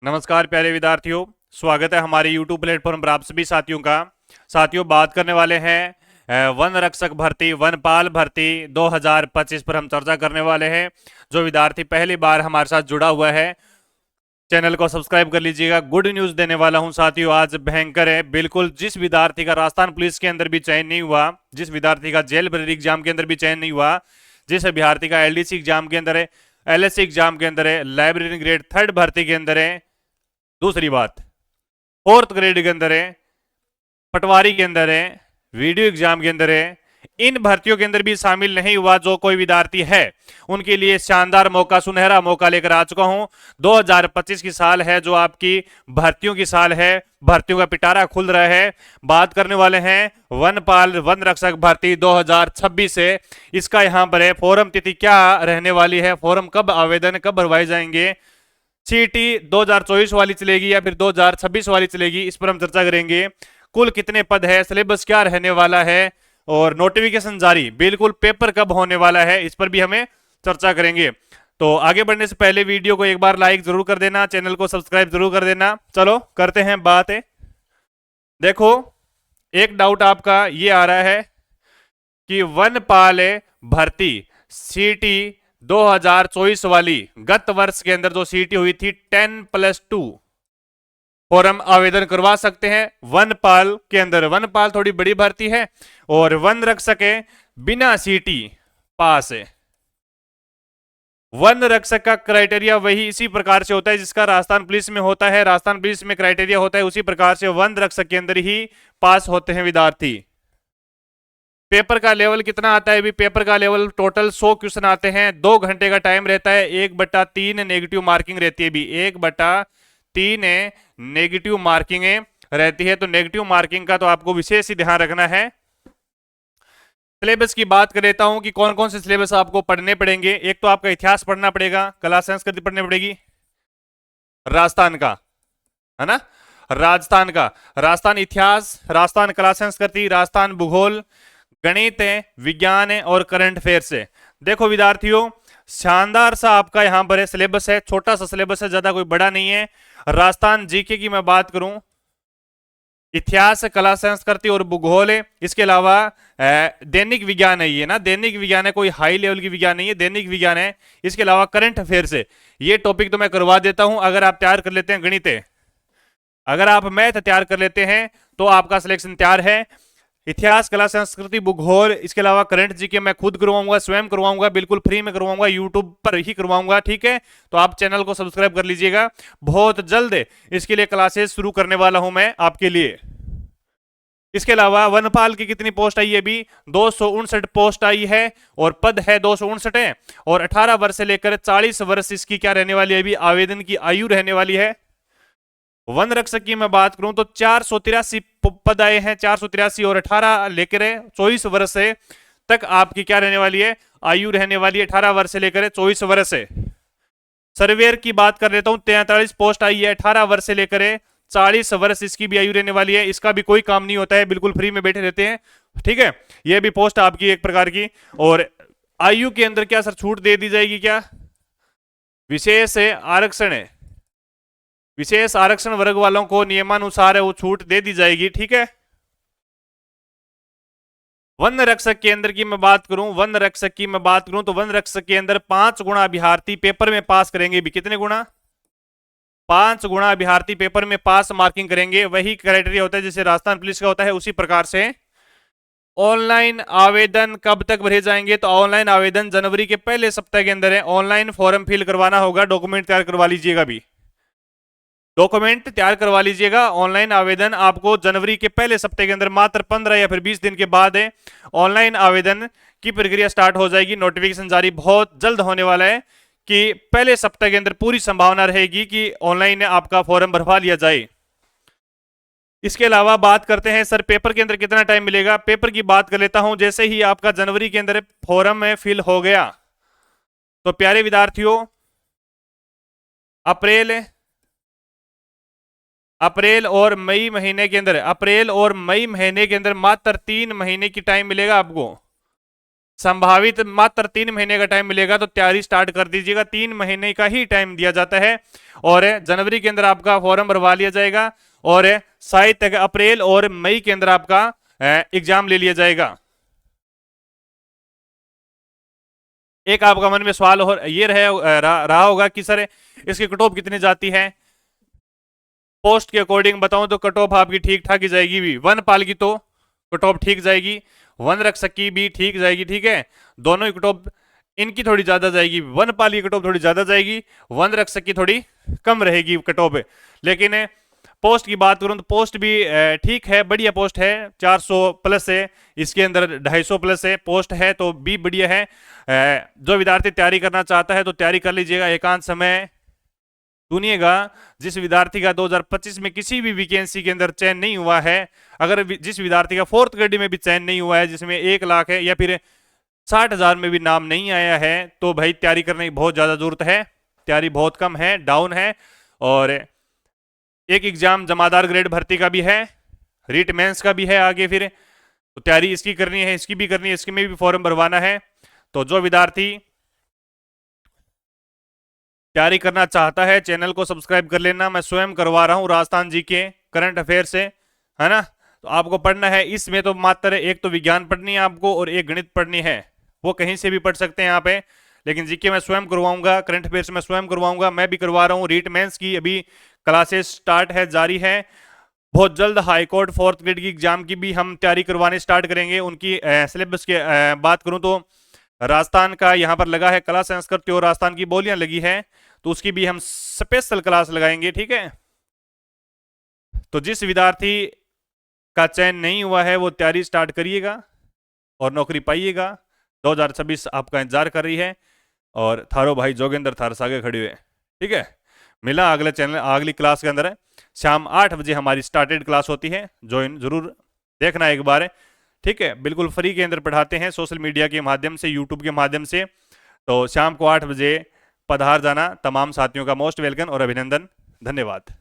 नमस्कार प्यारे विद्यार्थियों, स्वागत है हमारे YouTube प्लेटफॉर्म पर आप सभी साथियों का। साथियों, बात करने वाले हैं वन रक्षक भर्ती, वनपाल भर्ती 2025 पर हम चर्चा करने वाले हैं। जो विद्यार्थी पहली बार हमारे साथ जुड़ा हुआ है, चैनल को सब्सक्राइब कर लीजिएगा। गुड न्यूज देने वाला हूं साथियों, आज भयंकर है। बिल्कुल जिस विद्यार्थी का राजस्थान पुलिस के अंदर भी चयन नहीं हुआ, जिस विद्यार्थी का जेल ब्रेरी एग्जाम के अंदर भी चयन नहीं हुआ, जिस अभ्यर्थी का एलडीसी एग्जाम के अंदर है, एलएससी एग्जाम के अंदर है, लाइब्रेरी ग्रेड 3 भर्ती के अंदर है, दूसरी बात 4th ग्रेड के अंदर है, पटवारी के अंदर है, वीडियो एग्जाम के अंदर है, इन भर्तियों के अंदर भी शामिल नहीं हुआ जो कोई विद्यार्थी है, उनके लिए शानदार मौका, सुनहरा मौका लेकर आ चुका हूं। 2025 की साल है जो आपकी भर्तियों की साल है, भर्तियों का पिटारा खुल रहा है। बात करने वाले हैं वनपाल वन रक्षक भर्ती 2026 से। इसका यहां पर है फॉर्म तिथि क्या रहने वाली है, फॉर्म कब आवेदन कब भरवाए जाएंगे, सीटी 2024 वाली चलेगी या फिर 2026 वाली चलेगी, इस पर हम चर्चा करेंगे। कुल कितने पद है, सिलेबस क्या रहने वाला है और नोटिफिकेशन जारी, बिल्कुल पेपर कब होने वाला है, इस पर भी हमें चर्चा करेंगे। तो आगे बढ़ने से पहले वीडियो को एक बार लाइक जरूर कर देना, चैनल को सब्सक्राइब जरूर कर देना। चलो करते हैं बात। देखो, एक डाउट आपका ये आ रहा है कि वनपाल भर्ती सीटी 2024 वाली गत वर्ष के अंदर जो सीटी हुई थी 10+2 फॉर्म आवेदन करवा सकते हैं वनपाल के अंदर। वनपाल थोड़ी बड़ी भर्ती है और वन रक्षक है बिना सीटी पास है। वन रक्षक का क्राइटेरिया वही इसी प्रकार से होता है जिसका राजस्थान पुलिस में होता है। राजस्थान पुलिस में क्राइटेरिया होता है उसी प्रकार से वन रक्षक के अंदर ही पास होते हैं विद्यार्थी। पेपर का लेवल कितना आता है? भी पेपर का लेवल टोटल 100 क्वेश्चन आते हैं, 2 घंटे का टाइम रहता है, 1/3 नेगेटिव मार्किंग रहती है। भी 1/3 नेगेटिव मार्किंग रहती है। तो नेगेटिव मार्किंग का तो आपको विशेष ही ध्यान रखना है। सिलेबस की बात कर लेता हूं कि कौन कौन से सिलेबस आपको पढ़ने पड़ेंगे। एक तो आपका इतिहास पढ़ना पड़ेगा, कला संस्कृति पढ़नी पड़ेगी, राजस्थान का है ना, राजस्थान इतिहास, राजस्थान कला संस्कृति, राजस्थान भूगोल, गणित है, विज्ञान है और करंट अफेयर्स है। देखो विद्यार्थियों, शानदार सा आपका यहां पर है सिलेबस है, छोटा सा सिलेबस है, ज्यादा कोई बड़ा नहीं है। राजस्थान जीके की मैं बात करूं, इतिहास, कला संस्कृति और भूगोल है। इसके अलावा दैनिक विज्ञान है, ये ना दैनिक विज्ञान है, कोई हाई लेवल की विज्ञान नहीं है, दैनिक विज्ञान है। इसके अलावा करंट अफेयर्स है। ये टॉपिक तो मैं करवा देता हूं अगर आप तैयार कर लेते हैं गणित है, अगर आप मैथ तैयार कर लेते हैं तो आपका सिलेक्शन तैयार है। इतिहास, कला संस्कृति, भूगोल, इसके अलावा करंट जीके मैं खुद करवाऊंगा, स्वयं करवाऊंगा, बिल्कुल फ्री में करवाऊंगा, यूट्यूब पर ही करवाऊंगा। ठीक है, तो आप चैनल को सब्सक्राइब कर लीजिएगा। बहुत जल्द इसके लिए क्लासेस शुरू करने वाला हूं मैं आपके लिए। इसके अलावा वनपाल की कितनी पोस्ट आई है? भी 259 पोस्ट आई है और पद है 259 है, और 18 वर्ष से लेकर 40 वर्ष इसकी क्या रहने वाली है? भी आवेदन की आयु रहने वाली है। वन रक्षक की मैं बात करूं तो 483 पद आए हैं, 483, और 18 लेकर 24 वर्ष से तक आपकी क्या रहने वाली है? आयु रहने वाली है, 18 वर्ष से लेकर 24 वर्ष से। सर्वेयर की बात कर लेता हूं, 43 पोस्ट आई है, 18 वर्ष से लेकर 40 वर्ष इसकी भी आयु रहने वाली है। इसका भी कोई काम नहीं होता है, बिल्कुल फ्री में बैठे रहते हैं। ठीक है, यह भी पोस्ट आपकी एक प्रकार की। और आयु के अंदर क्या सर छूट दे दी जाएगी क्या? विशेष आरक्षण है, विशेष आरक्षण वर्ग वालों को नियमानुसार है वो छूट दे दी जाएगी। ठीक है, वन रक्षक के अंदर की मैं बात करूं, वन रक्षक की मैं बात करूं तो वन रक्षक के अंदर 5 गुणा अभ्यर्थी पेपर में पास करेंगे। भी कितने गुणा? 5 गुणा अभ्यर्थी पेपर में पास मार्किंग करेंगे। वही क्राइटेरिया होता है जैसे राजस्थान पुलिस का होता है, उसी प्रकार से। ऑनलाइन आवेदन कब तक भरे जाएंगे? तो ऑनलाइन आवेदन जनवरी के पहले सप्ताह के अंदर है। ऑनलाइन फॉर्म फिल करवाना होगा, डॉक्यूमेंट तैयार करवा लीजिएगा। भी डॉक्यूमेंट तैयार करवा लीजिएगा। ऑनलाइन आवेदन आपको जनवरी के पहले सप्ताह के अंदर, मात्र 15 या फिर 20 दिन के बाद है ऑनलाइन आवेदन की प्रक्रिया स्टार्ट हो जाएगी। नोटिफिकेशन जारी बहुत जल्द होने वाला है कि पहले सप्ताह के अंदर पूरी संभावना रहेगी कि ऑनलाइन आपका फॉर्म भरवा लिया जाए। इसके अलावा बात करते हैं सर पेपर के अंदर कितना टाइम मिलेगा। पेपर की बात कर लेता हूं, जैसे ही आपका जनवरी के अंदर फॉर्म में फिल हो गया तो प्यारे विद्यार्थियों अप्रैल और मई महीने के अंदर, अप्रैल और मई महीने के अंदर मात्र 3 महीने की टाइम मिलेगा आपको। संभावित मात्र 3 महीने का टाइम मिलेगा, तो तैयारी स्टार्ट कर दीजिएगा। 3 महीने का ही टाइम दिया जाता है और जनवरी के अंदर आपका फॉर्म भरवा लिया जाएगा और शायद अप्रैल और मई के अंदर आपका एग्जाम ले लिया जाएगा। एक आपका मन में सवाल ये रहा होगा कि सर इसकी कट ऑफ कितनी जाती है। पोस्ट के अकॉर्डिंग बताऊं तो कट ऑफ आपकी ठीक ठाक ही जाएगी भी। वन पाल की तो कट ऑफ ठीक जाएगी, वन रक्षक की भी ठीक जाएगी, ठीक है। दोनों ही कट ऑफ इनकी थोड़ी ज्यादा जाएगी, वन पाल की कट ऑफ थोड़ी ज्यादा जाएगी, वन रक्षक की थोड़ी कम रहेगी कट ऑफ। लेकिन पोस्ट की बात करूं तो पोस्ट भी ठीक है, बढ़िया पोस्ट है, 400 प्लस है, इसके अंदर 250 प्लस है पोस्ट है, तो भी बढ़िया है। जो विद्यार्थी तैयारी करना चाहता है तो तैयारी कर लीजिएगा, एकांत समय सुनिएगा। जिस विद्यार्थी का 2025 में किसी भी वैकेंसी के अंदर चयन नहीं हुआ है, अगर जिस विद्यार्थी का 4th ग्रेड में भी चयन नहीं हुआ है, जिसमें 1 लाख है या फिर 60,000 में भी नाम नहीं आया है, तो भाई तैयारी करने की बहुत ज्यादा जरूरत है। तैयारी बहुत कम है, डाउन है। और एक एग्जाम जमादार ग्रेड भर्ती का भी है, रीट मेंस का भी है आगे, फिर तो तैयारी इसकी करनी है, इसकी भी करनी है, इसके में भी फॉर्म भरवाना है। तो जो विद्यार्थी तैयारी करना चाहता है चैनल को सब्सक्राइब कर लेना। मैं स्वयं करवा रहा हूं राजस्थान जी के करंट अफेयर से, है ना। तो आपको पढ़ना है इसमें, तो मात्र एक तो विज्ञान पढ़नी है आपको और एक गणित पढ़नी है, वो कहीं से भी पढ़ सकते हैं यहाँ पे। लेकिन जीके मैं स्वयं करवाऊंगा, करंट अफेयर से मैं स्वयं करवाऊंगा, मैं भी करवा रहा हूँ। रीट मेंस की अभी क्लासेस स्टार्ट है, जारी है। बहुत जल्द हाईकोर्ट 4th ग्रेड की एग्जाम की भी हम तैयारी करवाने स्टार्ट करेंगे। उनकी सिलेबस की बात करूं तो राजस्थान का यहाँ पर लगा है कला संस्कृति और राजस्थान की बोलियां लगी है, तो उसकी भी हम स्पेशल क्लास लगाएंगे, ठीक है। तो जिस विद्यार्थी का चयन नहीं हुआ है वो तैयारी स्टार्ट करिएगा और नौकरी पाइएगा। 2026 आपका इंतजार कर रही है और थारो भाई जोगेंद्र थार सागे खड़े हुए, ठीक है। मिला अगले चैनल अगली क्लास के अंदर। शाम 8 बजे हमारी स्टार्टेड क्लास होती है, ज्वाइन जरूर देखना एक बार, ठीक है। बिल्कुल फ्री के अंदर पढ़ाते हैं, सोशल मीडिया के माध्यम से, यूट्यूब के माध्यम से। तो शाम को 8 बजे पधार जाना। तमाम साथियों का मोस्ट वेलकम और अभिनंदन। धन्यवाद।